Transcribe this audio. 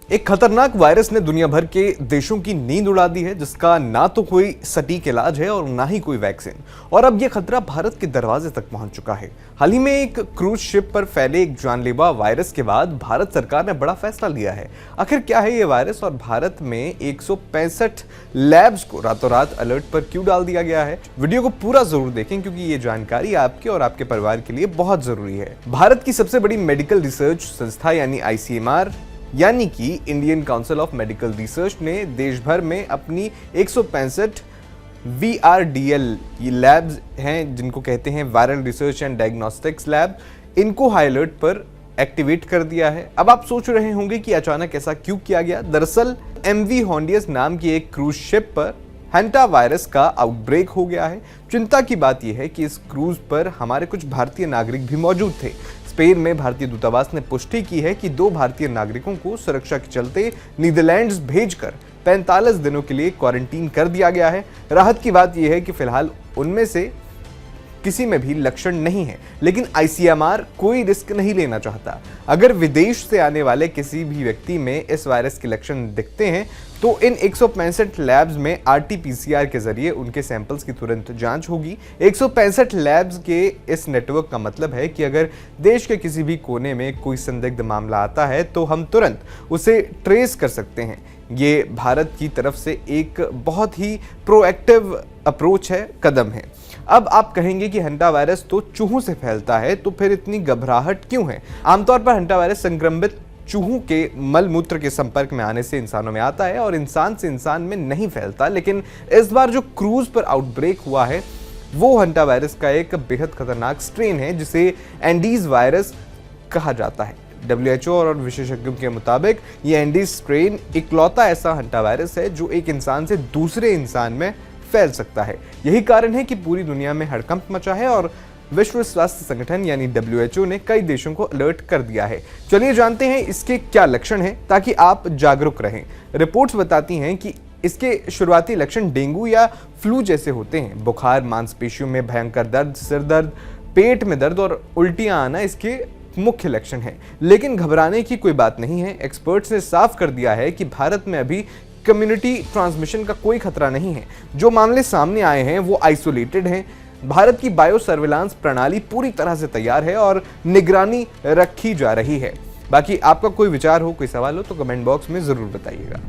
एक खतरनाक वायरस ने दुनिया भर के देशों की नींद उड़ा दी है, जिसका ना तो कोई सटीक इलाज है और ना ही कोई वैक्सीन। और अब यह खतरा भारत के दरवाजे तक पहुंच चुका है। हाल ही में एक क्रूज शिप पर फैले एक जानलेवा वायरस के बाद भारत सरकार ने बड़ा फैसला लिया है। आखिर क्या है यह वायरस और भारत में 165 लैब्स को रातों रात अलर्ट पर क्यों डाल दिया गया है? वीडियो को पूरा जरूर देखें, क्योंकि ये जानकारी आपके और आपके परिवार के लिए बहुत जरूरी है। भारत की सबसे बड़ी मेडिकल रिसर्च संस्था यानी ICMR यानी कि Indian council of medical research ने देश भर में अपनी 165 VRDL ये लैब्स हैं, जिनको कहते हैं viral research and diagnostics lab, इनको हाई अलर्ट पर एक्टिवेट कर दिया है। अब आप सोच रहे होंगे कि अचानक ऐसा क्यों किया गया। दरअसल MV होंडियस नाम की एक क्रूज शिप पर हैंटा वायरस का आउटब्रेक हो गया है। चिंता की बात यह है कि इस क्रूज पर हमारे कुछ भारतीय नागरिक भी मौजूद थे। स्पेन में भारतीय दूतावास ने पुष्टि की है कि 2 भारतीय नागरिकों को सुरक्षा के चलते नीदरलैंड्स भेजकर 45 दिनों के लिए क्वारंटीन कर दिया गया है। राहत की बात यह है कि फिलहाल उनमें से किसी में भी लक्षण नहीं है, लेकिन ICMR कोई रिस्क नहीं लेना चाहता। अगर विदेश से आने वाले किसी भी व्यक्ति में इस वायरस के लक्षण दिखते हैं तो इन 165 लैब्स में RT-PCR के जरिए उनके सैंपल्स की तुरंत जांच होगी। 165 लैब्स के इस नेटवर्क का मतलब है कि अगर देश के किसी भी कोने में कोई संदिग्ध मामला आता है तो हम तुरंत उसे ट्रेस कर सकते हैं। ये भारत की तरफ से एक बहुत ही प्रोएक्टिव अप्रोच है, कदम है। अब आप कहेंगे कि हंटा वायरस तो चूहों से फैलता है, तो फिर इतनी घबराहट क्यों है? आमतौर पर हंटा वायरस संक्रमित चूहों के मल मूत्र के संपर्क में आने से इंसानों में आता है और इंसान से इंसान में नहीं फैलता। लेकिन इस बार जो क्रूज पर आउटब्रेक हुआ है वो हंटा वायरस का एक बेहद खतरनाक स्ट्रेन है, जिसे एंडीज वायरस कहा जाता है। WHO और विशेषज्ञों के मुताबिक ये एंडीज स्ट्रेन इकलौता ऐसा हंटा वायरस है जो एक इंसान से दूसरे इंसान में फैल सकता है। यही कारण है कि पूरी दुनिया में हड़कंप मचा है और विश्व स्वास्थ्य संगठन यानी WHO ने कई देशों को अलर्ट कर दिया है। चलिए जानते हैं इसके क्या लक्षण हैं, ताकि आप जागरूक रहें। रिपोर्ट्स बताती हैं कि इसके शुरुआती लक्षण डेंगू या फ्लू जैसे होते हैं। बुखार, मांसपेशियों में भयंकर दर्द, सिर दर्द, पेट में दर्द और उल्टियां आना इसके मुख्य लक्षण हैं। लेकिन घबराने की कोई बात नहीं है। एक्सपर्ट्स ने साफ कर दिया है कि भारत में अभी कम्युनिटी ट्रांसमिशन का कोई खतरा नहीं है। जो मामले सामने आए हैं वो आइसोलेटेड हैं। भारत की बायो सर्विलांस प्रणाली पूरी तरह से तैयार है और निगरानी रखी जा रही है। बाकी आपका कोई विचार हो, कोई सवाल हो तो कमेंट बॉक्स में जरूर बताइएगा।